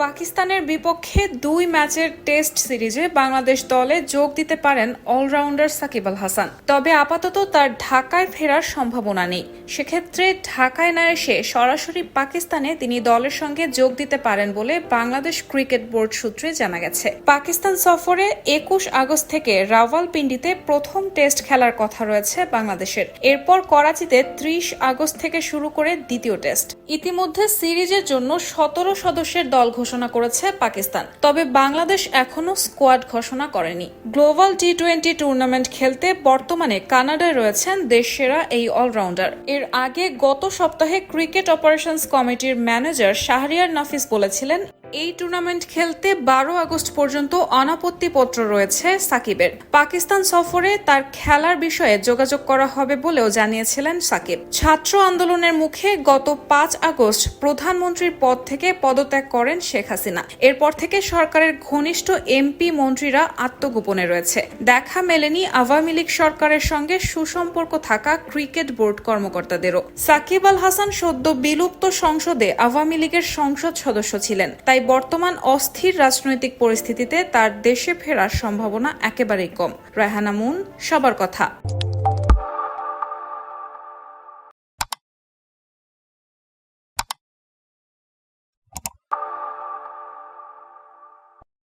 পাকিস্তানের বিপক্ষে 2 ম্যাচের টেস্ট সিরিজে বাংলাদেশ দলে যোগ দিতে পারেন অলরাউন্ডার সাকিব আল হাসান। তবে আপাতত তার ঢাকায় ফেরার সম্ভাবনা নেই। সেক্ষেত্রে ঢাকায় না এসে সরাসরি পাকিস্তানে তিনি দলের সঙ্গে যোগ দিতে পারেন বলে বাংলাদেশ ক্রিকেট বোর্ড সূত্রে জানা গেছে। পাকিস্তান সফরে 21 আগস্ট থেকে রাওয়ালপিন্ডিতে প্রথম টেস্ট খেলার কথা রয়েছে বাংলাদেশের। এরপর করাচিতে 30 আগস্ট থেকে শুরু করে দ্বিতীয় টেস্ট। ইতিমধ্যে সিরিজের জন্য 17 সদস্যের দল ঘোষণা করেছে পাকিস্তান। তবে বাংলাদেশ এখনো স্কোয়াড ঘোষণা করেনি। গ্লোবাল টি-20 টুর্নামেন্ট খেলতে বর্তমানে কানাডায় রয়েছেন দেশসেরা এই অলরাউন্ডার। এর আগে গত সপ্তাহে ক্রিকেট অপারেশনস কমিটির ম্যানেজার শাহরিয়ার নাফিস বলেছিলেন, এই টুর্নামেন্ট খেলতে 12 আগস্ট পর্যন্ত অনাপত্তিপত্র রয়েছে সাকিবের। পাকিস্তান সফরে তার খেলার বিষয়ে যোগাযোগ করা হবে বলেও জানিয়েছিলেন সাকিব। ছাত্র আন্দোলনের মুখে গত 5 আগস্ট প্রধানমন্ত্রীর পদ থেকে পদত্যাগ করেন শেখ হাসিনা। এরপর থেকে সরকারের ঘনিষ্ঠ এমপি মন্ত্রীরা আত্মগোপনে রয়েছে। দেখা মেলেনি আওয়ামী লীগ সরকারের সঙ্গে সুসম্পর্ক থাকা ক্রিকেট বোর্ড কর্মকর্তাদেরও। সাকিব আল হাসান সদ্য বিলুপ্ত সংসদে আওয়ামী লীগের সংসদ সদস্য ছিলেন। তাই বর্তমান অস্থির রাজনৈতিক পরিস্থিতিতে তার দেশে ফেরার সম্ভাবনা একেবারেই কম। রায়হানা মুন, সবার কথা।